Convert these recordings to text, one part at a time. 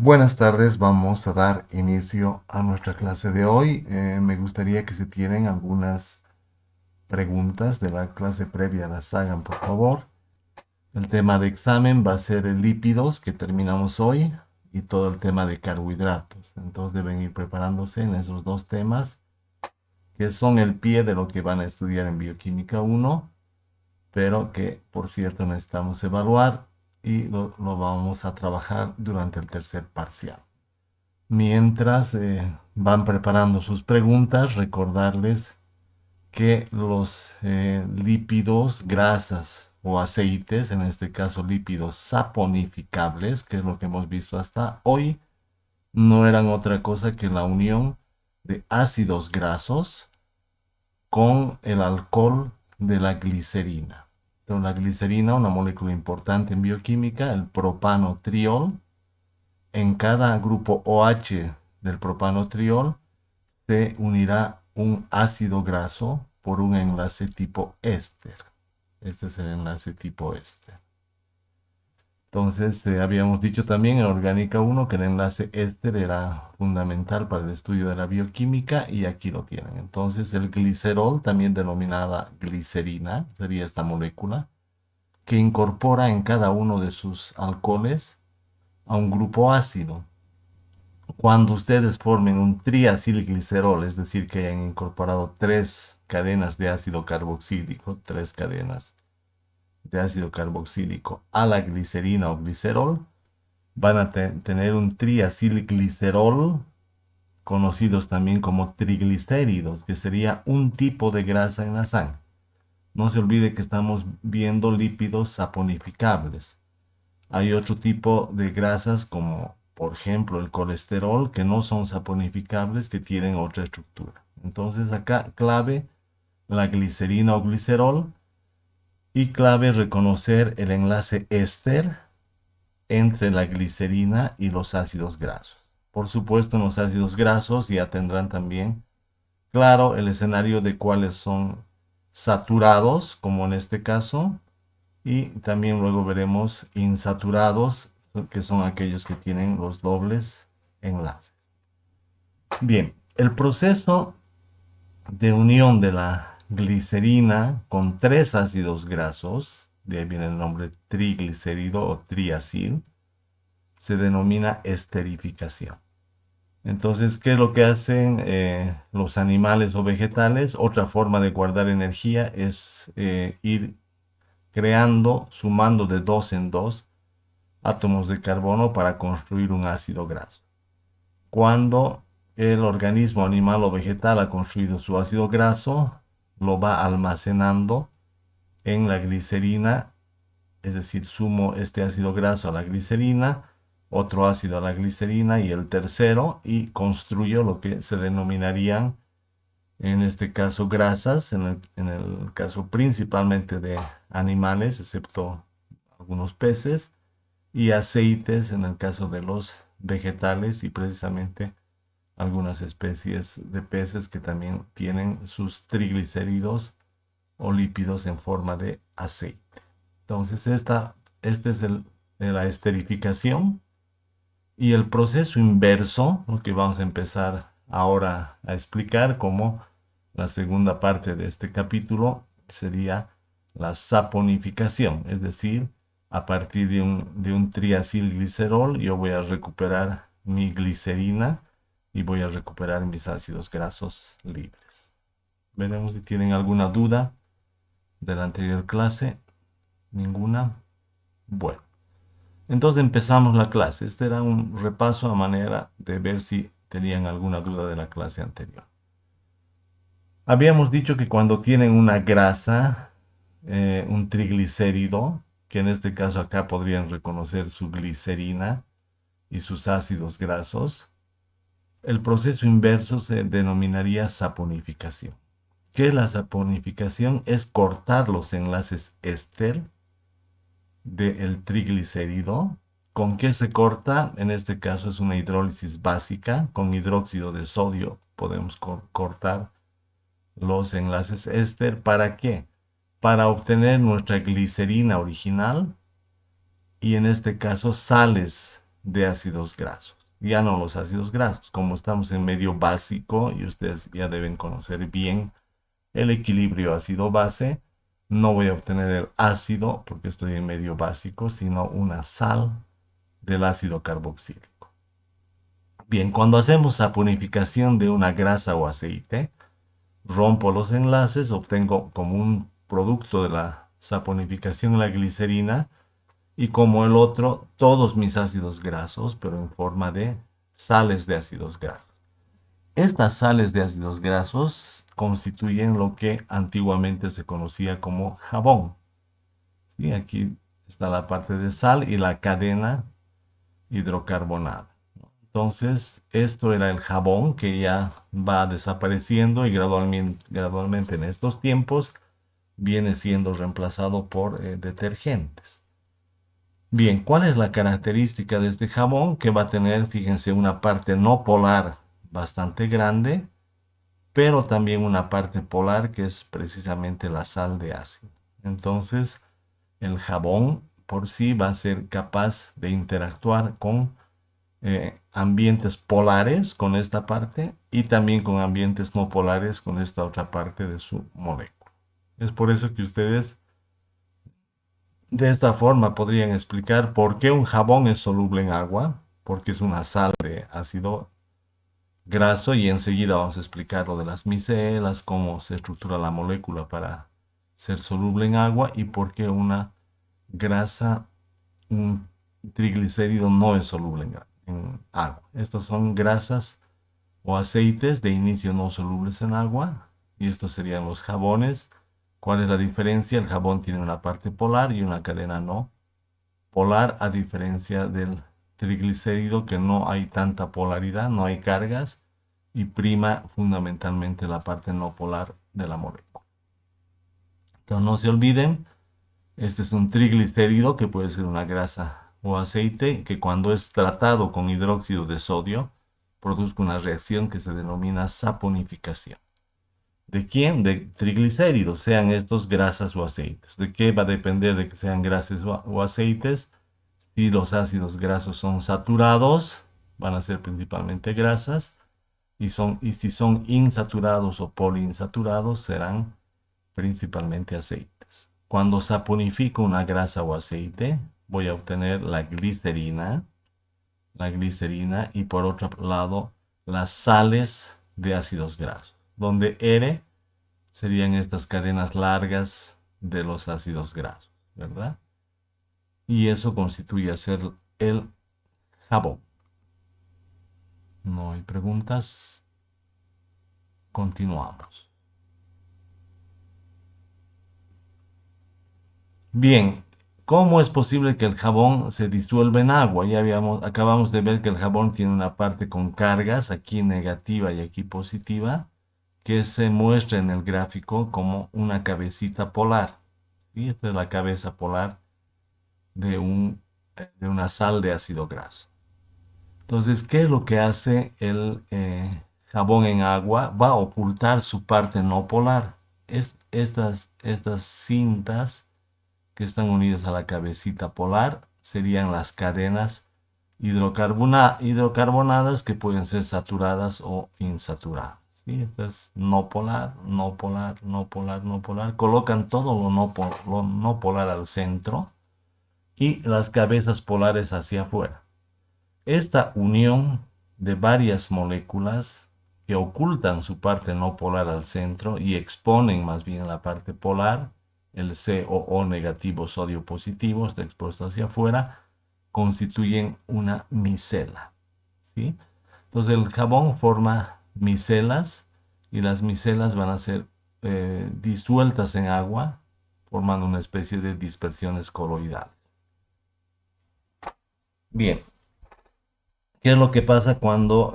Buenas tardes, vamos a dar inicio a nuestra clase de hoy. Me gustaría que se tienen algunas preguntas de la clase previa, las hagan por favor. El tema de examen va a ser el lípidos que terminamos hoy y todo el tema de carbohidratos. Entonces deben ir preparándose en esos dos temas que son el pie de lo que van a estudiar en Bioquímica 1, pero que por cierto necesitamos evaluar y lo vamos a trabajar durante el tercer parcial. Mientras van preparando sus preguntas, recordarles que los lípidos, grasas o aceites, en este caso lípidos saponificables, que es lo que hemos visto hasta hoy, no eran otra cosa que la unión de ácidos grasos con el alcohol de la glicerina. Entonces, la glicerina, una molécula importante en bioquímica, el propanotriol, en cada grupo OH del propanotriol se unirá un ácido graso por un enlace tipo éster. Este es el enlace tipo éster. Entonces, habíamos dicho también en Orgánica 1 que el enlace éster era fundamental para el estudio de la bioquímica y aquí lo tienen. Entonces, el glicerol, también denominada glicerina, sería esta molécula, que incorpora en cada uno de sus alcoholes a un grupo ácido. Cuando ustedes formen un triacilglicerol, es decir, que hayan incorporado tres cadenas de ácido carboxílico, tres cadenas de ácido carboxílico a la glicerina o glicerol, van a tener un triacilglicerol, conocidos también como triglicéridos, que sería un tipo de grasa en la sangre. No se olvide que estamos viendo lípidos saponificables. Hay otro tipo de grasas como por ejemplo el colesterol que no son saponificables, que tienen otra estructura. Entonces acá clave la glicerina o glicerol y clave reconocer el enlace éster entre la glicerina y los ácidos grasos. Por supuesto en los ácidos grasos ya tendrán también claro el escenario de cuáles son saturados, como en este caso, y también luego veremos insaturados, que son aquellos que tienen los dobles enlaces. Bien, el proceso de unión de la glicerina con tres ácidos grasos, de ahí viene el nombre triglicérido o triacil, se denomina esterificación. Entonces, ¿qué es lo que hacen los animales o vegetales? Otra forma de guardar energía es ir creando, sumando de dos en dos átomos de carbono para construir un ácido graso. Cuando el organismo animal o vegetal ha construido su ácido graso, lo va almacenando en la glicerina, es decir, sumo este ácido graso a la glicerina, otro ácido a la glicerina y el tercero, y construyo lo que se denominarían, en este caso, grasas, en el caso principalmente de animales, excepto algunos peces, y aceites en el caso de los vegetales y precisamente algunas especies de peces que también tienen sus triglicéridos o lípidos en forma de aceite. Entonces, este es la esterificación y el proceso inverso, lo que vamos a empezar ahora a explicar como la segunda parte de este capítulo, sería la saponificación, es decir, a partir de un triacilglicerol yo voy a recuperar mi glicerina y voy a recuperar mis ácidos grasos libres. Veremos si tienen alguna duda de la anterior clase. ¿Ninguna? Bueno, entonces empezamos la clase. Este era un repaso a manera de ver si tenían alguna duda de la clase anterior. Habíamos dicho que cuando tienen una grasa, un triglicérido, que en este caso acá podrían reconocer su glicerina y sus ácidos grasos, el proceso inverso se denominaría saponificación. ¿Qué es la saponificación? Es cortar los enlaces éster del triglicérido. ¿Con qué se corta? En este caso es una hidrólisis básica. Con hidróxido de sodio podemos cortar los enlaces éster. ¿Para qué? Para obtener nuestra glicerina original y en este caso sales de ácidos grasos. Ya no los ácidos grasos. Como estamos en medio básico y ustedes ya deben conocer bien el equilibrio ácido-base, no voy a obtener el ácido porque estoy en medio básico, sino una sal del ácido carboxílico. Bien, cuando hacemos saponificación de una grasa o aceite, rompo los enlaces, obtengo como un producto de la saponificación la glicerina y como el otro todos mis ácidos grasos, pero en forma de sales de ácidos grasos. Estas sales de ácidos grasos constituyen lo que antiguamente se conocía como jabón. ¿Sí? Aquí está la parte de sal y la cadena hidrocarbonada. Entonces, esto era el jabón que ya va desapareciendo y gradualmente en estos tiempos viene siendo reemplazado por detergentes. Bien, ¿cuál es la característica de este jabón? Que va a tener, fíjense, una parte no polar bastante grande, pero también una parte polar que es precisamente la sal de ácido. Entonces, el jabón por sí va a ser capaz de interactuar con ambientes polares con esta parte y también con ambientes no polares con esta otra parte de su molécula. Es por eso que ustedes de esta forma podrían explicar por qué un jabón es soluble en agua, porque es una sal de ácido graso y enseguida vamos a explicar lo de las micelas, cómo se estructura la molécula para ser soluble en agua y por qué una grasa, un triglicérido no es soluble en agua. Estas son grasas o aceites de inicio no solubles en agua y estos serían los jabones. ¿Cuál es la diferencia? El jabón tiene una parte polar y una cadena no polar, a diferencia del triglicérido que no hay tanta polaridad, no hay cargas y prima fundamentalmente la parte no polar de la molécula. Entonces no se olviden, este es un triglicérido que puede ser una grasa o aceite que cuando es tratado con hidróxido de sodio produzca una reacción que se denomina saponificación. ¿De quién? De triglicéridos, sean estos grasas o aceites. ¿De qué va a depender de que sean grasas o aceites? Si los ácidos grasos son saturados, van a ser principalmente grasas, y si son insaturados o poliinsaturados, serán principalmente aceites. Cuando saponifico una grasa o aceite, voy a obtener la glicerina y por otro lado las sales de ácidos grasos, donde R serían estas cadenas largas de los ácidos grasos, ¿verdad? Y eso constituye ser el jabón. No hay preguntas. Continuamos. Bien, ¿cómo es posible que el jabón se disuelva en agua? Acabamos de ver que el jabón tiene una parte con cargas, aquí negativa y aquí positiva, que se muestra en el gráfico como una cabecita polar. ¿Sí? Esta es la cabeza polar de, de una sal de ácido graso. Entonces, ¿qué es lo que hace el jabón en agua? Va a ocultar su parte no polar. Estas cintas que están unidas a la cabecita polar serían las cadenas hidrocarbonadas que pueden ser saturadas o insaturadas. ¿Sí? Esta es no polar, no polar, no polar, no polar. Colocan todo lo no polar al centro y las cabezas polares hacia afuera. Esta unión de varias moléculas que ocultan su parte no polar al centro y exponen más bien la parte polar, el COO negativo, sodio positivo, está expuesto hacia afuera, constituyen una micela. ¿Sí? Entonces el jabón forma micelas y las micelas van a ser disueltas en agua, formando una especie de dispersiones coloidales. Bien, ¿qué es lo que pasa cuando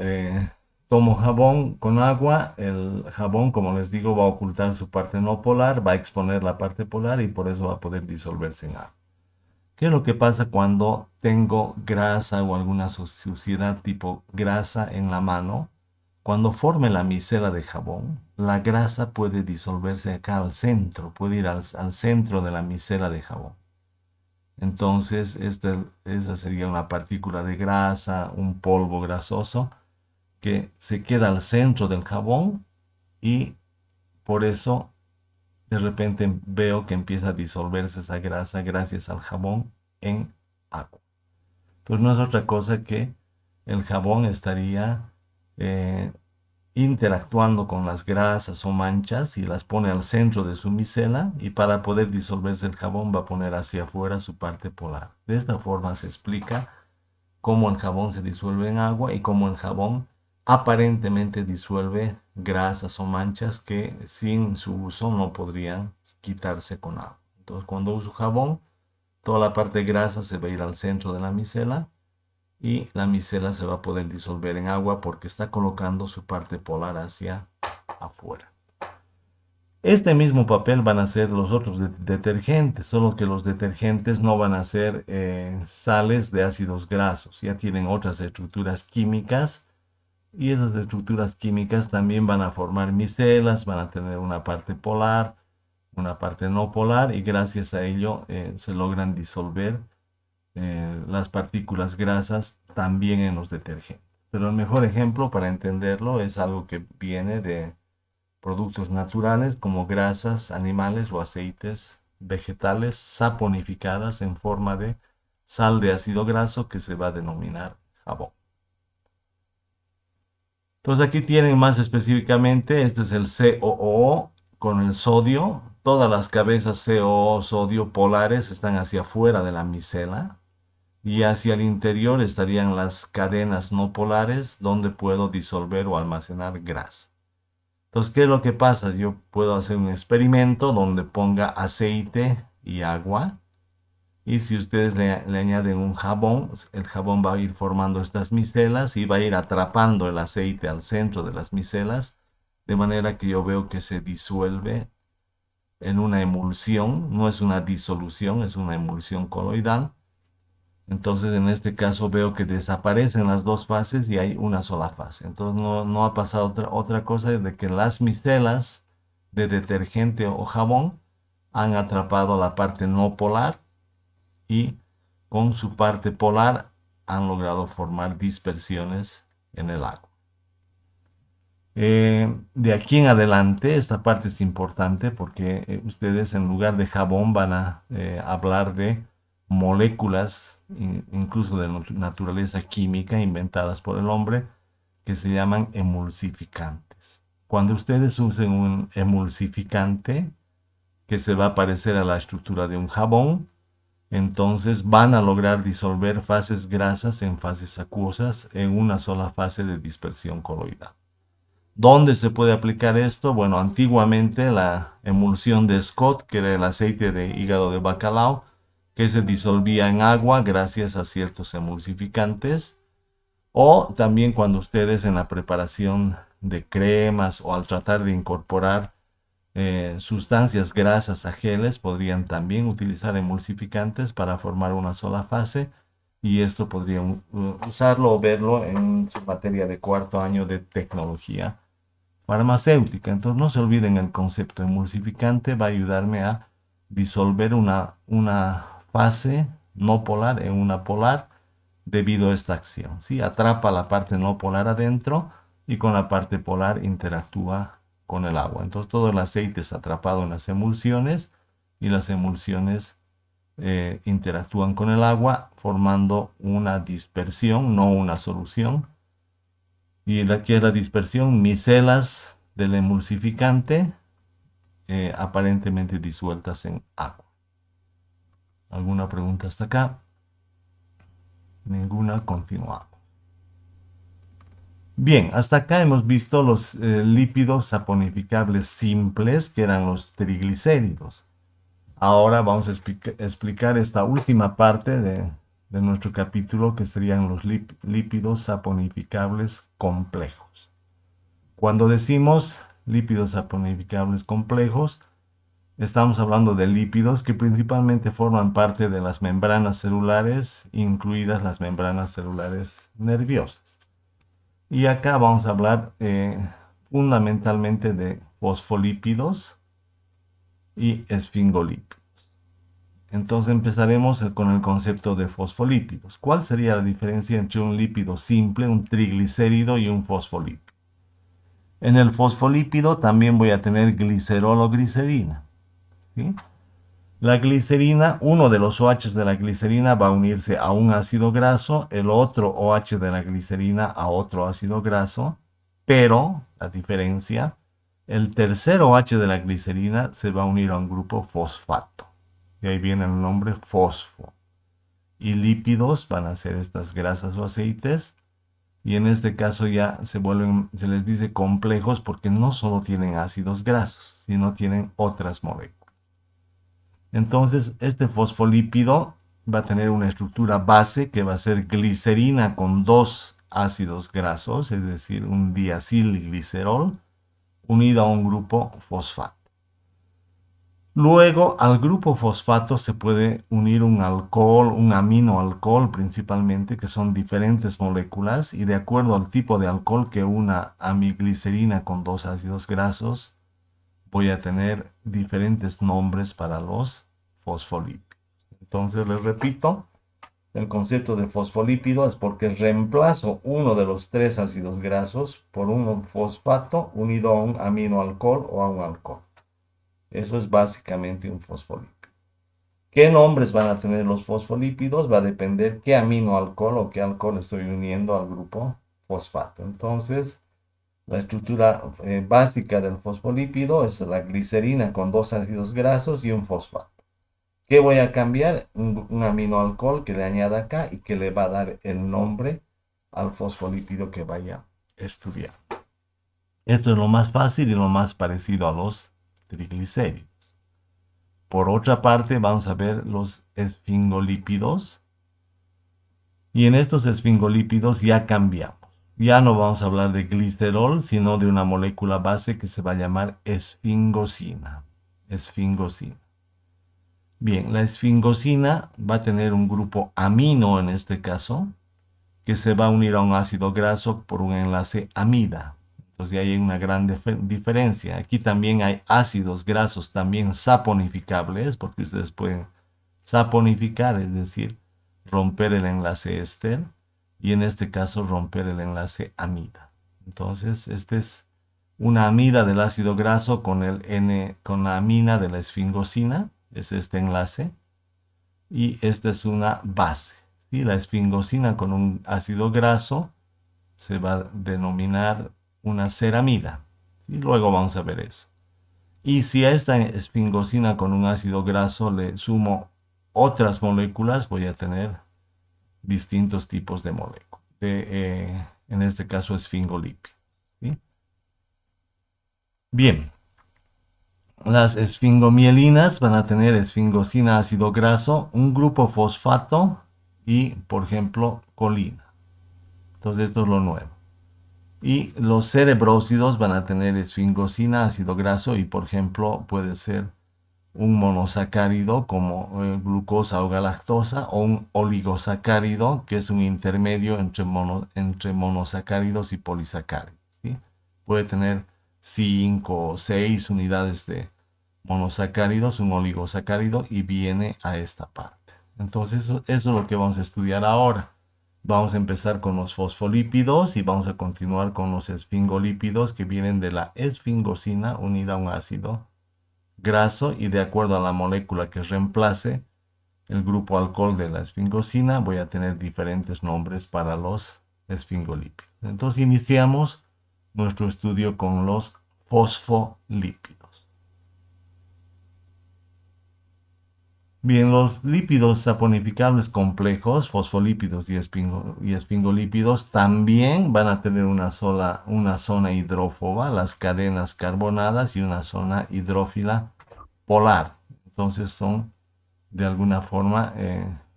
tomo jabón con agua? El jabón, como les digo, va a ocultar su parte no polar, va a exponer la parte polar y por eso va a poder disolverse en agua. ¿Qué es lo que pasa cuando tengo grasa o alguna suciedad tipo grasa en la mano? Cuando forme la micela de jabón, la grasa puede disolverse acá al centro, puede ir al centro de la micela de jabón. Entonces, esa sería una partícula de grasa, un polvo grasoso que se queda al centro del jabón y por eso de repente veo que empieza a disolverse esa grasa gracias al jabón en agua. Entonces no es otra cosa que el jabón estaría eh, interactuando con las grasas o manchas y las pone al centro de su micela y para poder disolverse el jabón va a poner hacia afuera su parte polar. De esta forma se explica cómo el jabón se disuelve en agua y cómo el jabón aparentemente disuelve grasas o manchas que sin su uso no podrían quitarse con agua. Entonces cuando uso jabón, toda la parte grasa se va a ir al centro de la micela y la micela se va a poder disolver en agua porque está colocando su parte polar hacia afuera. Este mismo papel van a ser los otros detergentes, solo que los detergentes no van a ser sales de ácidos grasos, ya tienen otras estructuras químicas y esas estructuras químicas también van a formar micelas, van a tener una parte polar, una parte no polar y gracias a ello se logran disolver las partículas grasas también en los detergentes. Pero el mejor ejemplo para entenderlo es algo que viene de productos naturales como grasas animales o aceites vegetales saponificadas en forma de sal de ácido graso que se va a denominar jabón. Entonces aquí tienen más específicamente, este es el COO con el sodio. Todas las cabezas COO, sodio polares están hacia afuera de la micela y hacia el interior estarían las cadenas no polares donde puedo disolver o almacenar grasa. Entonces, ¿qué es lo que pasa? Yo puedo hacer un experimento donde ponga aceite y agua. Y si ustedes le añaden un jabón, el jabón va a ir formando estas micelas y va a ir atrapando el aceite al centro de las micelas, de manera que yo veo que se disuelve en una emulsión, no es una disolución, es una emulsión coloidal. Entonces, en este caso veo que desaparecen las dos fases y hay una sola fase. Entonces, no ha pasado otra cosa de que las micelas de detergente o jabón han atrapado la parte no polar y con su parte polar han logrado formar dispersiones en el agua. De aquí en adelante, esta parte es importante porque ustedes en lugar de jabón van a hablar de moléculas, incluso de naturaleza química, inventadas por el hombre, que se llaman emulsificantes. Cuando ustedes usen un emulsificante que se va a parecer a la estructura de un jabón, entonces van a lograr disolver fases grasas en fases acuosas en una sola fase de dispersión coloidal. ¿Dónde se puede aplicar esto? Bueno, antiguamente la emulsión de Scott, que era el aceite de hígado de bacalao, que se disolvía en agua gracias a ciertos emulsificantes, o también cuando ustedes en la preparación de cremas o al tratar de incorporar sustancias grasas a geles, podrían también utilizar emulsificantes para formar una sola fase y esto podrían usarlo o verlo en su materia de cuarto año de tecnología farmacéutica. Entonces no se olviden el concepto emulsificante, va a ayudarme a disolver una fase no polar en una polar debido a esta acción. ¿Sí? Atrapa la parte no polar adentro y con la parte polar interactúa con el agua. Entonces todo el aceite es atrapado en las emulsiones y las emulsiones interactúan con el agua formando una dispersión, no una solución. Y aquí es la dispersión, micelas del emulsificante aparentemente disueltas en agua. ¿Alguna pregunta hasta acá? Ninguna, continuamos. Bien, hasta acá hemos visto los lípidos saponificables simples, que eran los triglicéridos. Ahora vamos a explicar esta última parte de nuestro capítulo, que serían los lípidos saponificables complejos. Cuando decimos lípidos saponificables complejos, estamos hablando de lípidos que principalmente forman parte de las membranas celulares, incluidas las membranas celulares nerviosas. Y acá vamos a hablar fundamentalmente de fosfolípidos y esfingolípidos. Entonces empezaremos con el concepto de fosfolípidos. ¿Cuál sería la diferencia entre un lípido simple, un triglicérido y un fosfolípido? En el fosfolípido también voy a tener glicerol o glicerina, ¿sí? La glicerina, uno de los OH de la glicerina va a unirse a un ácido graso, el otro OH de la glicerina a otro ácido graso, pero la diferencia, el tercer OH de la glicerina se va a unir a un grupo fosfato. De ahí viene el nombre fosfo. Y lípidos van a ser estas grasas o aceites. Y en este caso ya se les dice complejos porque no solo tienen ácidos grasos, sino tienen otras moléculas. Entonces, este fosfolípido va a tener una estructura base que va a ser glicerina con dos ácidos grasos, es decir, un diacilglicerol, unido a un grupo fosfato. Luego, al grupo fosfato se puede unir un alcohol, un aminoalcohol principalmente, que son diferentes moléculas, y de acuerdo al tipo de alcohol que una a mi glicerina con dos ácidos grasos, voy a tener diferentes nombres para los fosfolípidos. Entonces, les repito, el concepto de fosfolípido es porque reemplazo uno de los tres ácidos grasos por un fosfato unido a un aminoalcohol o a un alcohol. Eso es básicamente un fosfolípido. ¿Qué nombres van a tener los fosfolípidos? Va a depender qué aminoalcohol o qué alcohol estoy uniendo al grupo fosfato. Entonces, la estructura básica del fosfolípido es la glicerina con dos ácidos grasos y un fosfato. ¿Qué voy a cambiar? Un aminoalcohol que le añada acá y que le va a dar el nombre al fosfolípido que vaya a estudiar. Esto es lo más fácil y lo más parecido a los triglicéridos. Por otra parte, vamos a ver los esfingolípidos. Y en estos esfingolípidos ya cambiamos. Ya no vamos a hablar de glicerol, sino de una molécula base que se va a llamar esfingosina. Esfingosina. Bien, la esfingosina va a tener un grupo amino en este caso, que se va a unir a un ácido graso por un enlace amida. Entonces ahí hay una gran diferencia. Aquí también hay ácidos grasos también saponificables, porque ustedes pueden saponificar, es decir, romper el enlace éster, y en este caso romper el enlace amida. Entonces, este es una amida del ácido graso con con la amina de la esfingosina, es este enlace, y esta es una base. ¿Sí? La esfingosina con un ácido graso se va a denominar una ceramida. Y luego vamos a ver eso. Y si a esta esfingosina con un ácido graso le sumo otras moléculas, voy a tener distintos tipos de moléculas. En este caso, esfingolípidos. ¿Sí? Bien, las esfingomielinas van a tener esfingosina ácido graso, un grupo fosfato y, por ejemplo, colina. Entonces, esto es lo nuevo. Y los cerebrósidos van a tener esfingosina ácido graso y, por ejemplo, puede ser un monosacárido como glucosa o galactosa o un oligosacárido que es un intermedio entre monosacáridos y polisacáridos. ¿Sí? Puede tener 5 o 6 unidades de monosacáridos, un oligosacárido y viene a esta parte. Entonces eso es lo que vamos a estudiar ahora. Vamos a empezar con los fosfolípidos y vamos a continuar con los esfingolípidos que vienen de la esfingosina unida a un ácido graso y de acuerdo a la molécula que reemplace el grupo alcohol de la esfingosina voy a tener diferentes nombres para los esfingolípidos. Entonces iniciamos nuestro estudio con los fosfolípidos. Bien, los lípidos saponificables complejos, fosfolípidos y esfingolípidos, también van a tener una zona hidrófoba, las cadenas carbonadas, y una zona hidrófila polar. Entonces son de alguna forma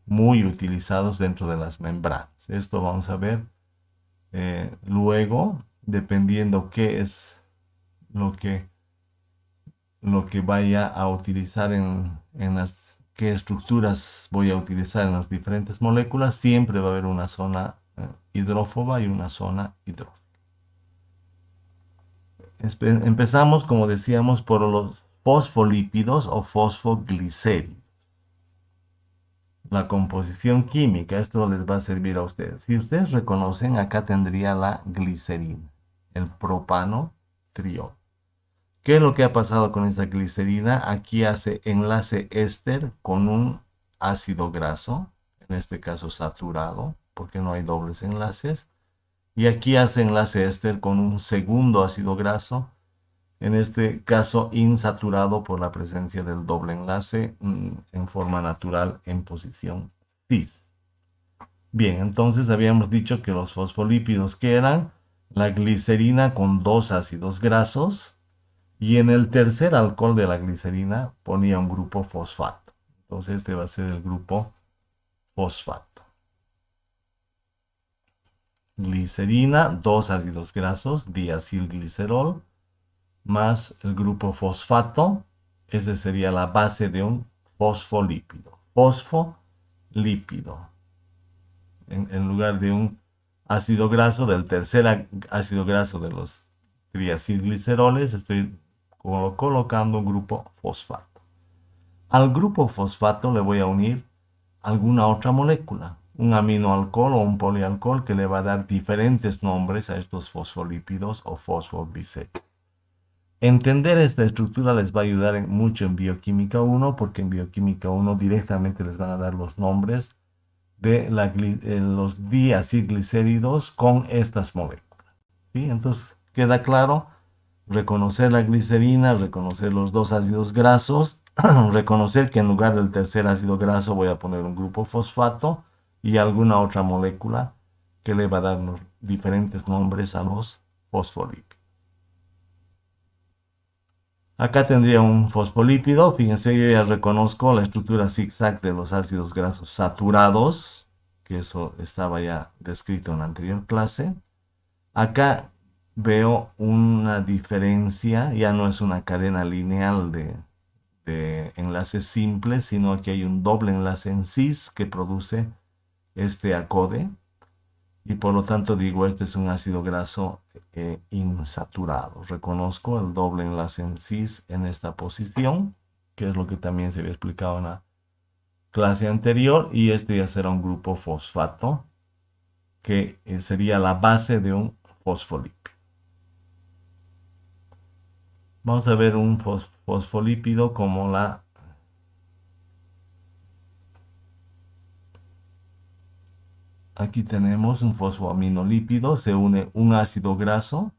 muy utilizados dentro de las membranas. Esto vamos a ver luego, dependiendo qué es lo que, lo que vaya a utilizar qué estructuras voy a utilizar en las diferentes moléculas, siempre va a haber una zona hidrófoba y una zona hidrófila. Empezamos, como decíamos, por los fosfolípidos o fosfoglicéridos. la composición química. Esto les va a servir a ustedes. Si ustedes reconocen, acá tendría la glicerina, el propano triol. ¿Qué es lo que ha pasado con esta glicerina? Aquí hace enlace éster con un ácido graso, en este caso saturado, porque no hay dobles enlaces. Y aquí hace enlace éster con un segundo ácido graso, en este caso insaturado por la presencia del doble enlace en forma natural en posición cis. Bien, entonces habíamos dicho que los fosfolípidos que eran la glicerina con dos ácidos grasos y en el tercer alcohol de la glicerina ponía un grupo fosfato. Entonces este va a ser el grupo fosfato. Glicerina, dos ácidos grasos, diacilglicerol, más el grupo fosfato. Ese sería la base de un fosfolípido. Fosfolípido. En lugar de un ácido graso, del tercer ácido graso de los triacilgliceroles, estoy colocando un grupo fosfato. Al grupo fosfato le voy a unir alguna otra molécula, un aminoalcohol o un polialcohol que le va a dar diferentes nombres a estos fosfolípidos o fosfoglicéridos. Entender esta estructura les va a ayudar mucho en bioquímica 1, porque en bioquímica 1 directamente les van a dar los nombres de los diacilglicéridos con estas moléculas. ¿Sí? Entonces, queda claro reconocer la glicerina, reconocer los dos ácidos grasos, reconocer que en lugar del tercer ácido graso voy a poner un grupo fosfato y alguna otra molécula que le va a dar los diferentes nombres a los fosfolípidos. Acá tendría un fosfolípido. Fíjense, yo ya reconozco la estructura zigzag de los ácidos grasos saturados, que eso estaba ya descrito en la anterior clase. Acá veo una diferencia, ya no es una cadena lineal de enlaces simples, sino que hay un doble enlace en cis que produce este acode. Y por lo tanto digo, este es un ácido graso insaturado. Reconozco el doble enlace en cis en esta posición, que es lo que también se había explicado en la clase anterior. Y este ya será un grupo fosfato, que sería la base de un fosfolípido. Vamos a ver un fosfolípido como la... Aquí tenemos un fosfoaminolípido, se une un ácido graso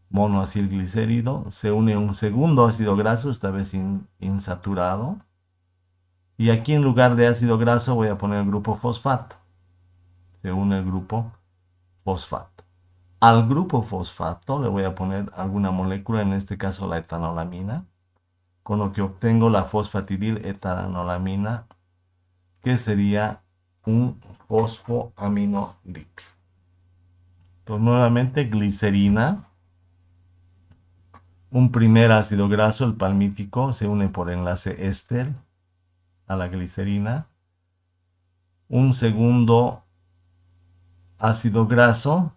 monoacilglicérido, se une un segundo ácido graso, esta vez insaturado. Y aquí en lugar de ácido graso voy a poner el grupo fosfato. Se une el grupo fosfato. Al grupo fosfato le voy a poner alguna molécula, en este caso la etanolamina, con lo que obtengo la fosfatidil etanolamina, que sería un fosfoaminolípido. Entonces nuevamente glicerina. Un primer ácido graso, el palmítico, se une por enlace éster a la glicerina. Un segundo ácido graso,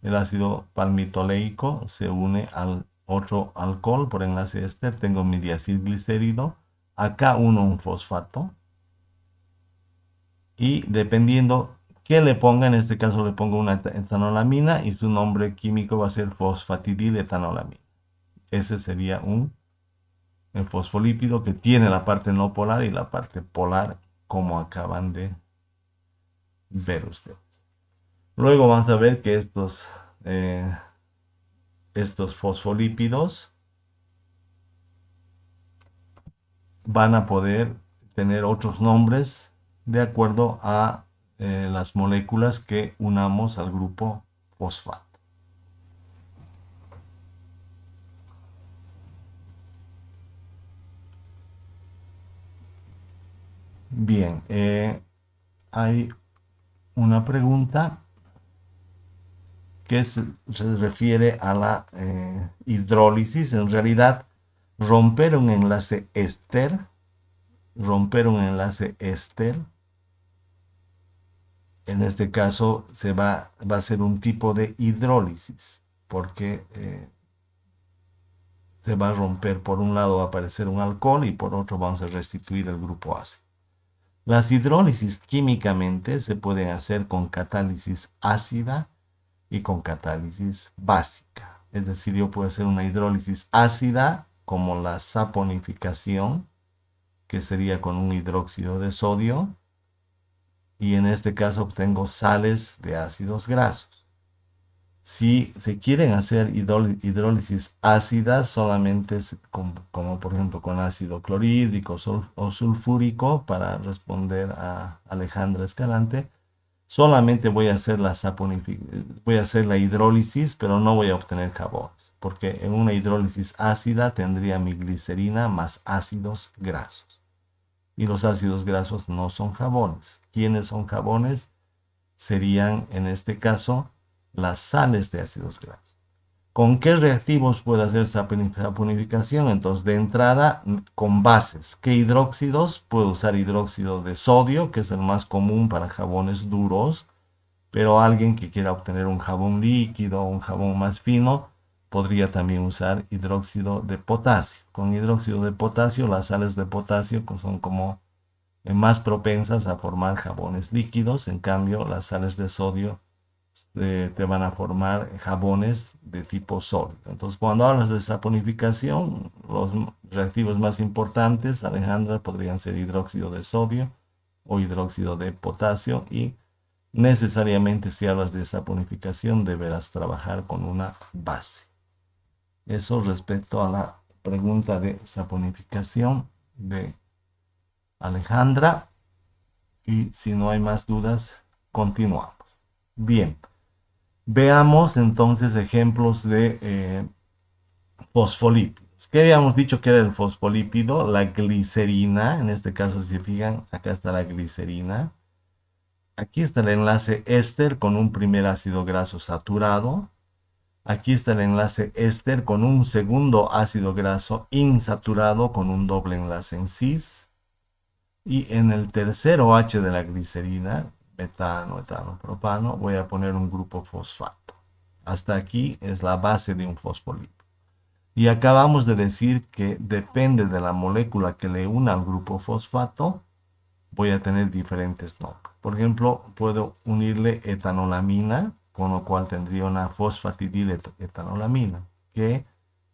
el ácido palmitoleico, se une al otro alcohol por enlace éster. Tengo mi diacilglicérido. Acá uno un fosfato. Y dependiendo qué le ponga, en este caso le pongo una etanolamina y su nombre químico va a ser fosfatidilethanolamina. Ese sería el fosfolípido que tiene la parte no polar y la parte polar, como acaban de ver ustedes. Luego vamos a ver que estos fosfolípidos van a poder tener otros nombres de acuerdo a las moléculas que unamos al grupo fosfato. Bien, hay una pregunta que se refiere a la hidrólisis. En realidad, romper un enlace éster, en este caso va a ser un tipo de hidrólisis, porque se va a romper, por un lado va a aparecer un alcohol y por otro vamos a restituir el grupo ácido. Las hidrólisis químicamente se pueden hacer con catálisis ácida y con catálisis básica. Es decir, yo puedo hacer una hidrólisis ácida como la saponificación, que sería con un hidróxido de sodio, y en este caso obtengo sales de ácidos grasos. Si se quieren hacer hidrólisis ácidas, solamente como por ejemplo con ácido clorhídrico o sulfúrico, para responder a Alejandra Escalante, solamente voy a hacer la hidrólisis, pero no voy a obtener jabones, porque en una hidrólisis ácida tendría mi glicerina más ácidos grasos. Y los ácidos grasos no son jabones. ¿Quiénes son jabones? Serían en este caso las sales de ácidos grasos. ¿Con qué reactivos puedo hacer saponificación? Entonces, de entrada, con bases. ¿Qué hidróxidos? Puedo usar hidróxido de sodio, que es el más común para jabones duros, pero alguien que quiera obtener un jabón líquido o un jabón más fino, podría también usar hidróxido de potasio. Con hidróxido de potasio, las sales de potasio son como más propensas a formar jabones líquidos. En cambio, las sales de sodio te van a formar jabones de tipo sólido. Entonces, cuando hablas de saponificación, los reactivos más importantes, Alejandra, podrían ser hidróxido de sodio o hidróxido de potasio, y necesariamente si hablas de saponificación deberás trabajar con una base. Eso respecto a la pregunta de saponificación de Alejandra. Y si no hay más dudas, continuamos. Bien, veamos entonces ejemplos de fosfolípidos. ¿Qué habíamos dicho que era el fosfolípido? La glicerina. En este caso, si se fijan, acá está la glicerina. Aquí está el enlace éster con un primer ácido graso saturado. Aquí está el enlace éster con un segundo ácido graso insaturado con un doble enlace en cis. Y en el tercer OH de la glicerina, metano, etano, propano, voy a poner un grupo fosfato. Hasta aquí es la base de un fosfolípido. Y acabamos de decir que depende de la molécula que le una al grupo fosfato, voy a tener diferentes nombres. Por ejemplo, puedo unirle etanolamina, con lo cual tendría una fosfatidil-etanolamina, que,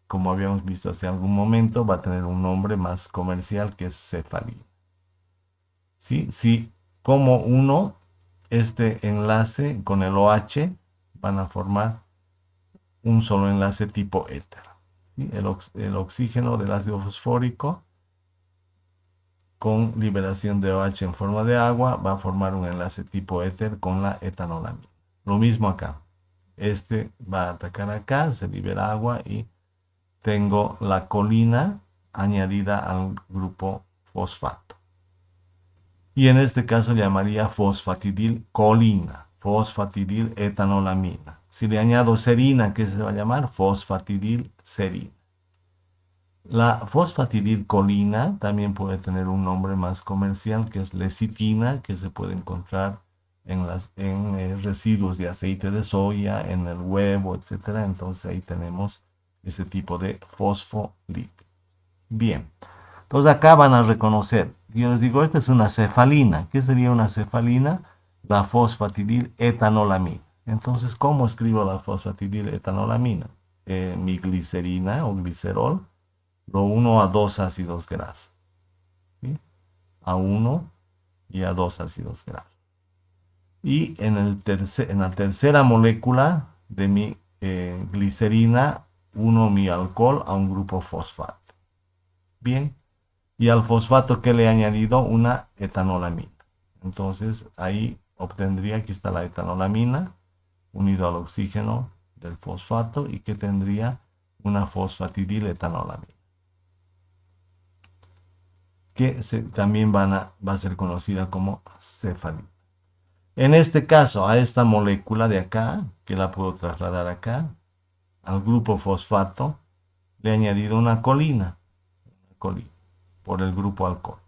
como habíamos visto hace algún momento, va a tener un nombre más comercial, que es cefalina. ¿Sí? Si como uno este enlace con el OH, van a formar un solo enlace tipo éter. ¿Sí? El oxígeno del ácido fosfórico con liberación de OH en forma de agua va a formar un enlace tipo éter con la etanolamina. Lo mismo acá. Este va a atacar acá, se libera agua y tengo la colina añadida al grupo fosfato. Y en este caso llamaría fosfatidilcolina, fosfatidil-etanolamina. Si le añado serina, ¿qué se va a llamar? Fosfatidilserina. La fosfatidilcolina también puede tener un nombre más comercial, que es lecitina, que se puede encontrar en residuos de aceite de soya, en el huevo, etc. Entonces ahí tenemos ese tipo de fosfolípido. Bien, entonces acá van a reconocer, yo les digo, esta es una cefalina. ¿Qué sería una cefalina? La fosfatidil-etanolamina. Entonces, ¿cómo escribo la fosfatidil-etanolamina? Mi glicerina o glicerol lo uno a dos ácidos grasos. ¿Sí? A uno y a dos ácidos grasos. Y en la tercera molécula de mi glicerina, uno mi alcohol a un grupo fosfato. Bien. Y al fosfato que le he añadido una etanolamina. Entonces ahí obtendría, aquí está la etanolamina unido al oxígeno del fosfato, y que tendría una fosfatidil-etanolamina, que también va a ser conocida como cefalina. En este caso, a esta molécula de acá, que la puedo trasladar acá, al grupo fosfato, le he añadido una colina por el grupo alcohol.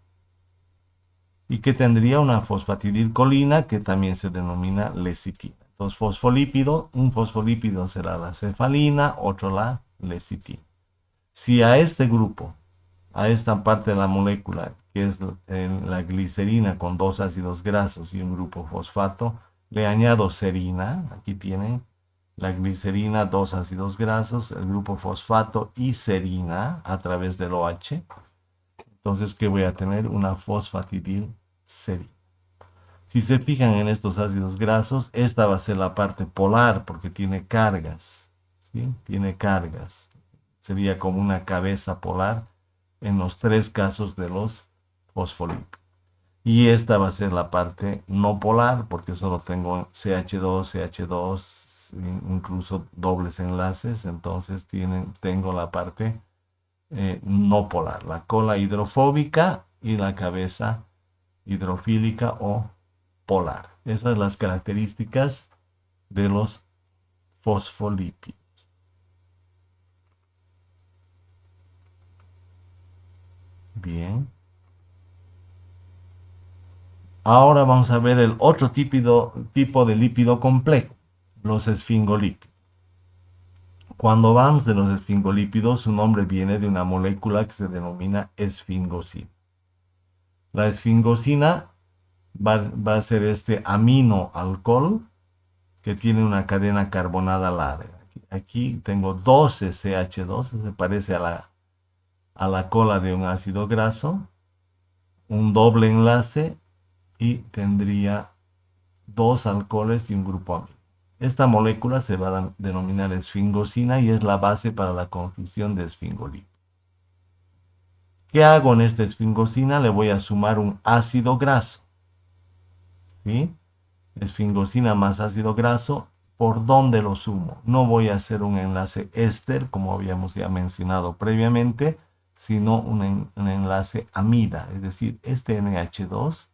Y que tendría una fosfatidilcolina, que también se denomina lecitina. Entonces, fosfolípido, un fosfolípido será la cefalina, otro la lecitina. Si a este grupo a esta parte de la molécula, que es la glicerina con dos ácidos grasos y un grupo fosfato, le añado serina. Aquí tienen la glicerina, dos ácidos grasos, el grupo fosfato y serina a través del OH. Entonces, ¿qué voy a tener? Una fosfatidilserina. Si se fijan en estos ácidos grasos, esta va a ser la parte polar porque tiene cargas, ¿sí? Tiene cargas. Sería como una cabeza polar en los tres casos de los fosfolípidos. Y esta va a ser la parte no polar porque solo tengo CH2, CH2, incluso dobles enlaces. Entonces tengo la parte no polar, la cola hidrofóbica y la cabeza hidrofílica o polar. Esas son las características de los fosfolípidos. Bien. Ahora vamos a ver el otro tipo de lípido complejo, los esfingolípidos. Cuando hablamos de los esfingolípidos, su nombre viene de una molécula que se denomina esfingosina. La esfingosina va a ser este aminoalcohol que tiene una cadena carbonada larga. Aquí tengo 12 CH2, se parece a la cola de un ácido graso, un doble enlace y tendría dos alcoholes y un grupo amino. Esta molécula se va a denominar esfingosina y es la base para la construcción de esfingolípidos. ¿Qué hago en esta esfingosina? Le voy a sumar un ácido graso. ¿Sí? Esfingosina más ácido graso. ¿Por dónde lo sumo? No voy a hacer un enlace éster, como habíamos ya mencionado previamente, sino un enlace amida. Es decir, este NH2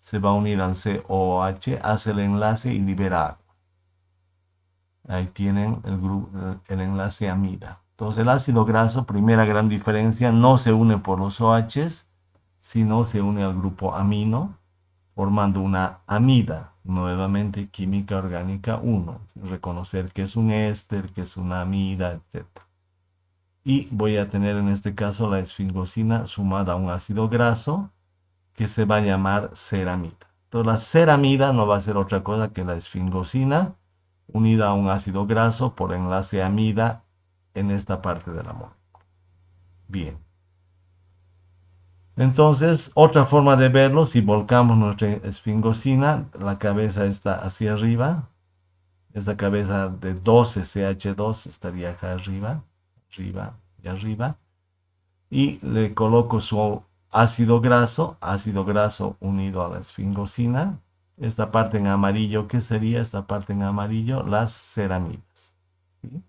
se va a unir al COOH, hace el enlace y libera agua. Ahí tienen el enlace amida. Entonces el ácido graso, primera gran diferencia, no se une por los OHs, sino se une al grupo amino, formando una amida, nuevamente química orgánica 1. Reconocer que es un éster, que es una amida, etc. Y voy a tener en este caso la esfingosina sumada a un ácido graso que se va a llamar ceramida. Entonces la ceramida no va a ser otra cosa que la esfingosina unida a un ácido graso por enlace amida en esta parte de la molécula. Bien. Entonces, otra forma de verlo, si volcamos nuestra esfingosina, la cabeza está hacia arriba. Esta cabeza de 12 CH2 estaría acá arriba, arriba y arriba. Y le coloco su ácido graso unido a la esfingosina. Esta parte en amarillo, ¿qué sería esta parte en amarillo? Las ceramidas. ¿Sí?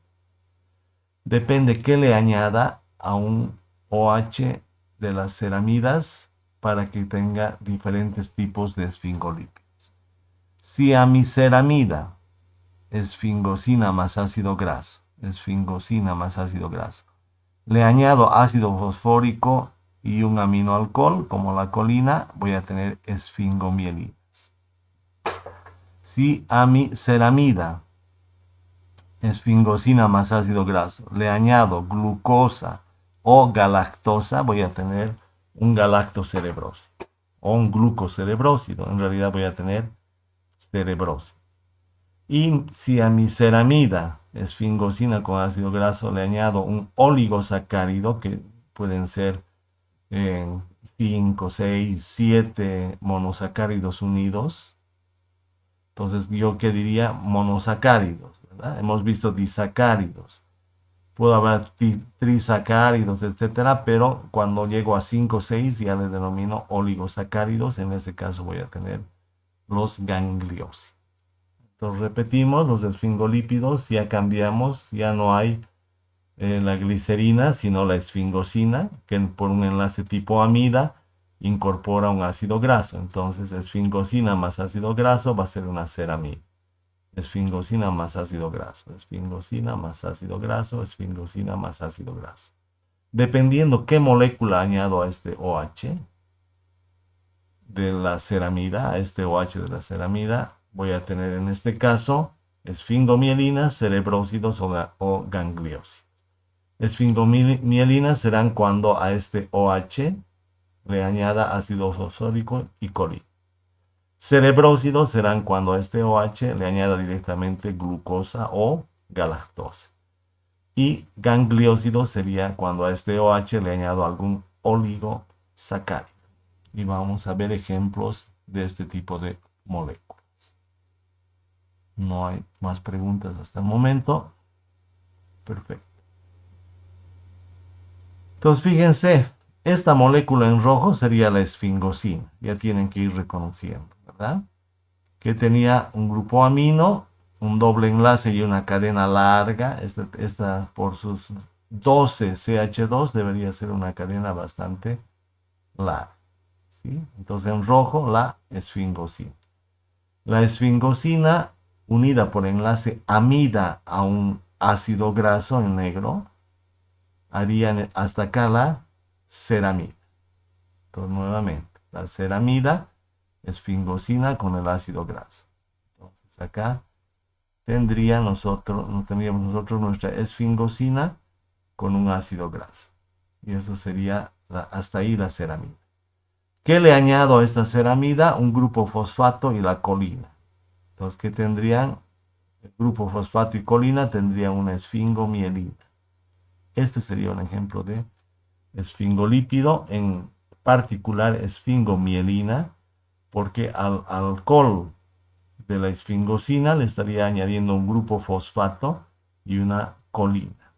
Depende qué le añada a un OH de las ceramidas para que tenga diferentes tipos de esfingolípidos. Si a mi ceramida, esfingosina más ácido graso, le añado ácido fosfórico y un aminoalcohol, como la colina, voy a tener esfingomielinas. Si a mi ceramida, esfingosina más ácido graso, le añado glucosa o galactosa, voy a tener un galactocerebrósido o un glucocerebrósido. En realidad voy a tener cerebrósido. Y si a mi ceramida, esfingosina con ácido graso, le añado un oligosacárido, que pueden ser 5, 6, 7 monosacáridos unidos. Entonces, ¿yo qué diría? Monosacáridos, ¿verdad? Hemos visto disacáridos. Puede haber trisacáridos, etcétera, pero cuando llego a 5 o 6 ya le denomino oligosacáridos. En ese caso voy a tener los gangliosidos. Entonces repetimos, los esfingolípidos ya cambiamos, ya no hay la glicerina, sino la esfingosina, que por un enlace tipo amida incorpora un ácido graso. Entonces esfingosina más ácido graso va a ser una ceramida. Esfingosina más ácido graso, esfingosina más ácido graso, esfingosina más ácido graso. Dependiendo qué molécula añado a este OH de la ceramida, a este OH de la ceramida, voy a tener en este caso esfingomielinas, cerebrósidos o gangliósidos. Esfingomielinas serán cuando a este OH le añada ácido fosfórico y colina. Cerebrósidos serán cuando a este OH le añada directamente glucosa o galactosa. Y gangliósidos sería cuando a este OH le añado algún oligosacárido. Y vamos a ver ejemplos de este tipo de moléculas. No hay más preguntas hasta el momento. Perfecto. Entonces, fíjense, esta molécula en rojo sería la esfingosina. Ya tienen que ir reconociendo, ¿verdad? Que tenía un grupo amino, un doble enlace y una cadena larga. Esta por sus 12 CH2 debería ser una cadena bastante larga, ¿sí? Entonces, en rojo, la esfingosina. La esfingosina, unida por enlace amida a un ácido graso en negro, harían hasta acá la ceramida. Entonces, nuevamente, la ceramida, esfingosina con el ácido graso. Entonces, acá tendríamos nosotros nuestra esfingosina con un ácido graso. Y eso sería hasta ahí la ceramida. ¿Qué le añado a esta ceramida? Un grupo fosfato y la colina. Entonces, ¿qué tendrían? El grupo fosfato y colina tendrían una esfingomielina. Este sería un ejemplo de esfingolípido, en particular esfingomielina, porque al alcohol de la esfingosina le estaría añadiendo un grupo fosfato y una colina.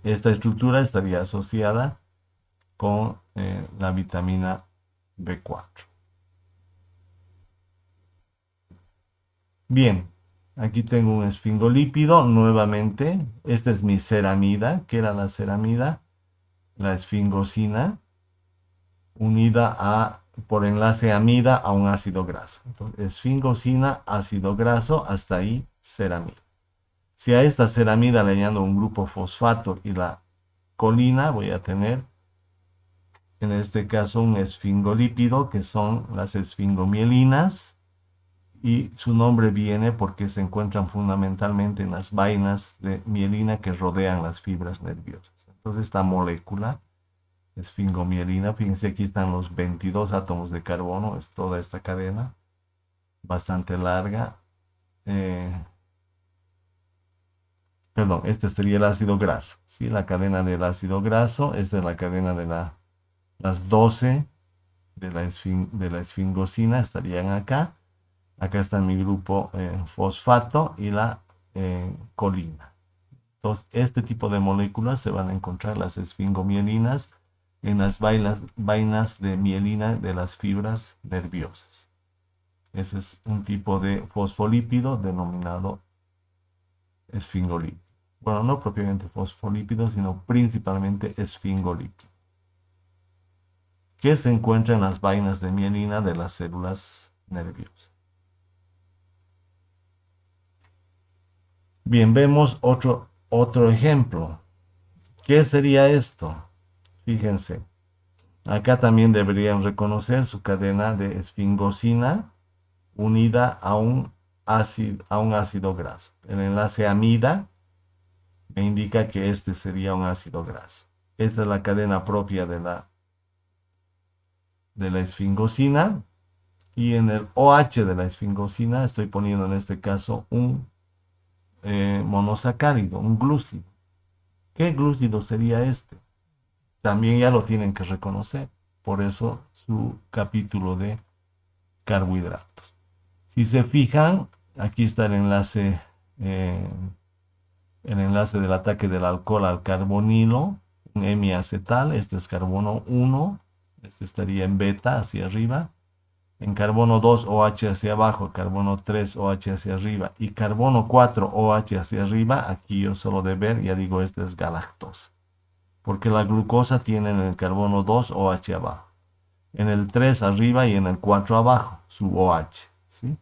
Esta estructura estaría asociada con la vitamina B4. Bien, aquí tengo un esfingolípido nuevamente. Esta es mi ceramida. ¿Qué era la ceramida? La esfingosina unida por enlace amida a un ácido graso. Entonces, esfingosina, ácido graso, hasta ahí ceramida. Si a esta ceramida le añado un grupo fosfato y la colina, voy a tener en este caso un esfingolípido, que son las esfingomielinas, y su nombre viene porque se encuentran fundamentalmente en las vainas de mielina que rodean las fibras nerviosas. Entonces, esta molécula, esfingomielina, fíjense, aquí están los 22 átomos de carbono, es toda esta cadena, bastante larga. Perdón, este sería el ácido graso, ¿sí? La cadena del ácido graso, esta es la cadena de las 12 de la esfingosina, estarían acá. Acá está mi grupo fosfato y la colina. Entonces, este tipo de moléculas se van a encontrar, las esfingomielinas, en las vainas de mielina de las fibras nerviosas. Ese es un tipo de fosfolípido denominado esfingolípido. Bueno, no propiamente fosfolípido, sino principalmente esfingolípido, que se encuentra en las vainas de mielina de las células nerviosas. Bien, vemos otro ejemplo. ¿Qué sería esto? Fíjense, acá también deberían reconocer su cadena de esfingosina unida a un ácido graso. El enlace amida me indica que este sería un ácido graso. Esta es la cadena propia de la esfingosina, y en el OH de la esfingosina estoy poniendo en este caso un monosacárido, un glúcido. ¿Qué glúcido sería este? También ya lo tienen que reconocer. Por eso su capítulo de carbohidratos. Si se fijan, aquí está eh, el enlace del ataque del alcohol al carbonilo, un hemiacetal. Este es carbono 1, este estaría en beta hacia arriba. En carbono 2 OH hacia abajo, carbono 3 OH hacia arriba y carbono 4 OH hacia arriba. Aquí yo solo de ver ya digo, este es galactosa, porque la glucosa tiene en el carbono 2 OH abajo, en el 3 arriba y en el 4 abajo, su OH, ¿sí?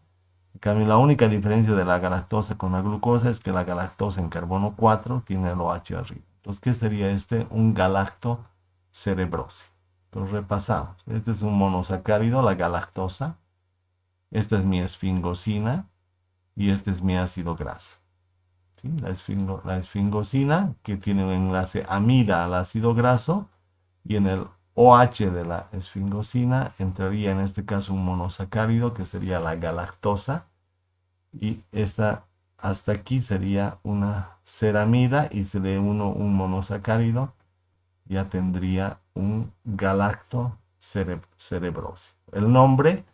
En cambio, la única diferencia de la galactosa con la glucosa es que la galactosa en carbono 4 tiene el OH arriba. Entonces, ¿qué sería este? Un galacto cerebrosis. Entonces, repasamos. Este es un monosacárido, la galactosa. Esta es mi esfingosina y este es mi ácido graso. ¿sí? La esfingosina, que tiene un enlace amida al ácido graso, y en el OH de la esfingosina entraría en este caso un monosacárido que sería la galactosa, y esta hasta aquí sería una ceramida, y si le uno un monosacárido ya tendría un galacto cerebrosis. El nombre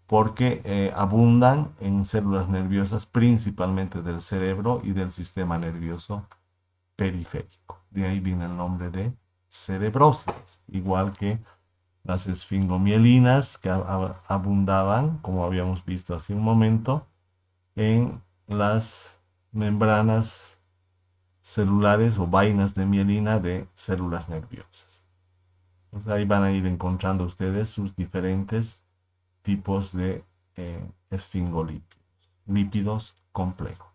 porque abundan en células nerviosas principalmente del cerebro y del sistema nervioso periférico. De ahí viene el nombre de cerebrosis, igual que las esfingomielinas que abundaban, como habíamos visto hace un momento, en las membranas celulares o vainas de mielina de células nerviosas. Entonces ahí van a ir encontrando ustedes sus diferentes tipos de esfingolípidos, lípidos complejos.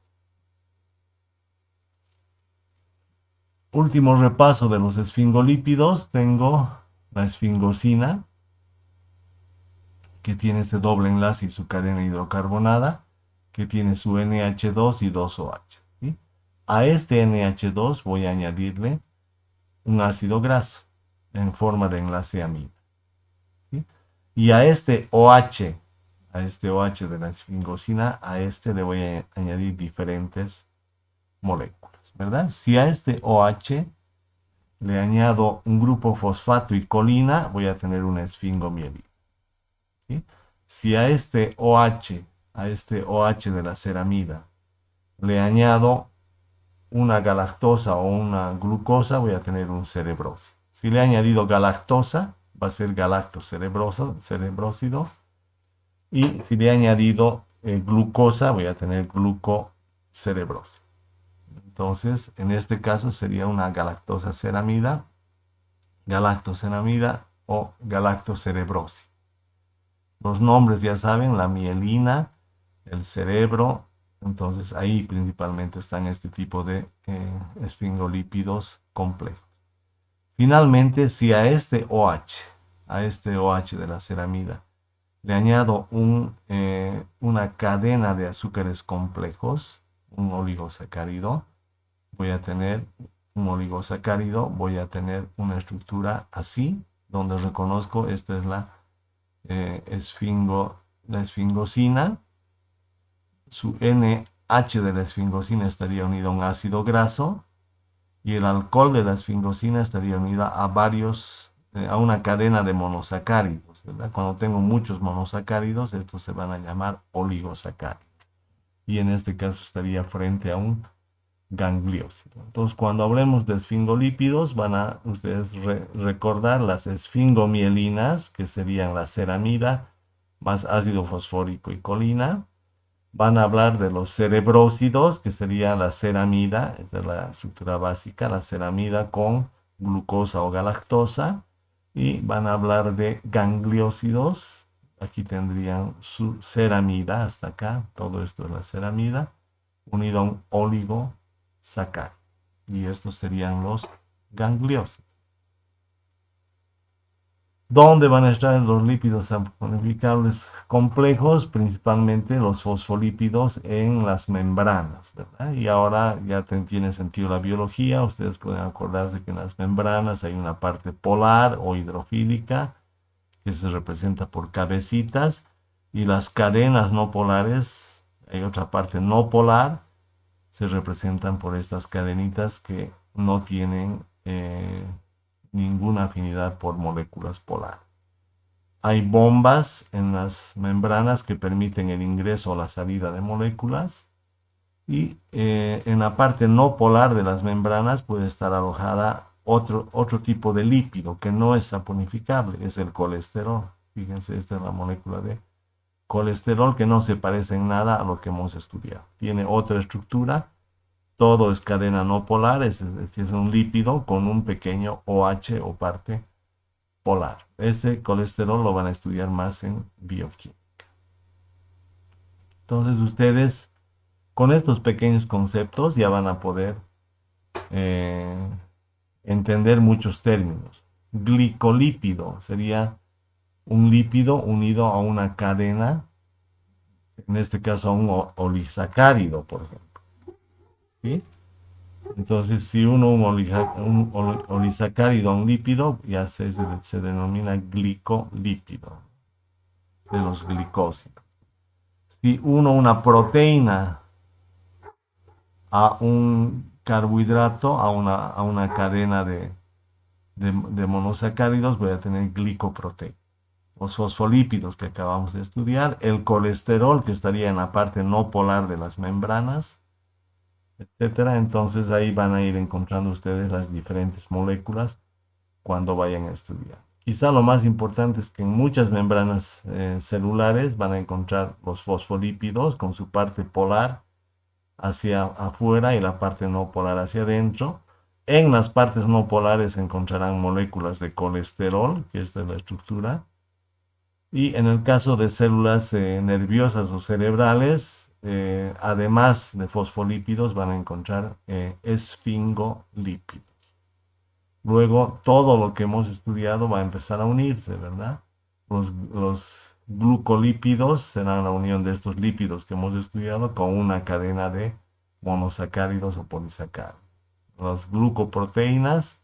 Último repaso de los esfingolípidos, tengo la esfingosina, que tiene este doble enlace y su cadena hidrocarbonada, que tiene su NH2 y 2OH. ¿Sí? A este NH2 voy a añadirle un ácido graso en forma de enlace amida. ¿Sí? Y a este OH de la esfingosina, a este le voy a añadir diferentes moléculas, ¿verdad? Si a este OH le añado un grupo fosfato y colina, voy a tener una esfingomielina. ¿Sí? Si a este OH de la ceramida, le añado una galactosa o una glucosa, voy a tener un cerebrósido. Si le he añadido galactosa, va a ser cerebrósido. Y si le he añadido glucosa, voy a tener glucocerebrósido. Entonces, en este caso sería una galactosa ceramida, galactoceramida o galactocerebrosis. Los nombres ya saben, la mielina, el cerebro. Entonces ahí principalmente están este tipo de esfingolípidos complejos. Finalmente, si a este OH de la ceramida, le añado una cadena de azúcares complejos, un oligosacárido, voy a tener voy a tener una estructura así, donde reconozco, esta es la esfingosina, su NH de la esfingosina estaría unida a un ácido graso, y el alcohol de la esfingosina estaría unida a una cadena de monosacáridos, ¿verdad? Cuando tengo muchos monosacáridos, estos se van a llamar oligosacáridos. Y en este caso estaría frente a un gangliósido. Entonces, cuando hablemos de esfingolípidos, van a ustedes recordar las esfingomielinas, que serían la ceramida más ácido fosfórico y colina. Van a hablar de los cerebrósidos, que sería la ceramida, esta es la estructura básica, la ceramida con glucosa o galactosa. Y van a hablar de gangliósidos, aquí tendrían su ceramida, hasta acá, todo esto es la ceramida, unido a un oligosacárido. Y estos serían los gangliósidos. ¿Dónde van a estar los lípidos saponificables complejos? Principalmente los fosfolípidos en las membranas, ¿verdad? Y ahora ya tiene sentido la biología. Ustedes pueden acordarse que en las membranas hay una parte polar o hidrofílica, que se representa por cabecitas, y las cadenas no polares, hay otra parte no polar, se representan por estas cadenitas que no tienen ninguna afinidad por moléculas polares. Hay bombas en las membranas que permiten el ingreso o la salida de moléculas, y en la parte no polar de las membranas puede estar alojada otro tipo de lípido que no es saponificable, es el colesterol. Fíjense, esta es la molécula de colesterol, que no se parece en nada a lo que hemos estudiado. Tiene otra estructura, todo es cadena no polar, es decir, un lípido con un pequeño OH o parte polar. Ese colesterol lo van a estudiar más en bioquímica. Entonces ustedes con estos pequeños conceptos ya van a poder eh, entender muchos términos. Glicolípido sería un lípido unido a una cadena, en este caso a un oligosacárido, por ejemplo. ¿sí? Entonces, si uno un olisacárido, un lípido, ya se denomina glicolípido, de los glicósidos. Si uno una proteína a un carbohidrato, a una cadena de monosacáridos, voy a tener glicoproteína. Los fosfolípidos que acabamos de estudiar, el colesterol que estaría en la parte no polar de las membranas, etcétera. Entonces ahí van a ir encontrando ustedes las diferentes moléculas cuando vayan a estudiar. Quizá lo más importante es que en muchas membranas celulares van a encontrar los fosfolípidos con su parte polar hacia afuera y la parte no polar hacia adentro. En las partes no polares encontrarán moléculas de colesterol, que esta es la estructura. Y en el caso de células nerviosas o cerebrales, además de fosfolípidos, van a encontrar esfingolípidos. Luego, todo lo que hemos estudiado va a empezar a unirse, ¿verdad? Los glucolípidos serán la unión de estos lípidos que hemos estudiado con una cadena de monosacáridos o polisacáridos. Las glucoproteínas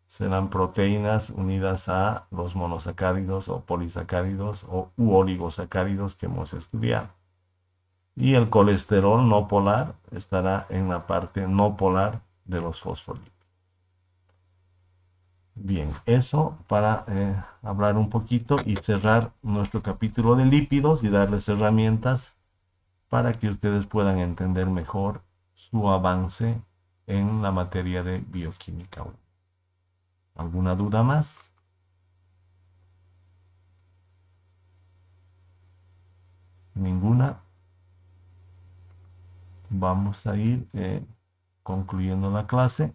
serán proteínas unidas a los monosacáridos o polisacáridos u oligosacáridos que hemos estudiado. Y el colesterol no polar estará en la parte no polar de los fosfolípidos. Bien, eso para hablar un poquito y cerrar nuestro capítulo de lípidos y darles herramientas para que ustedes puedan entender mejor su avance en la materia de bioquímica 1. ¿Alguna duda más? Ninguna. Vamos a ir concluyendo la clase.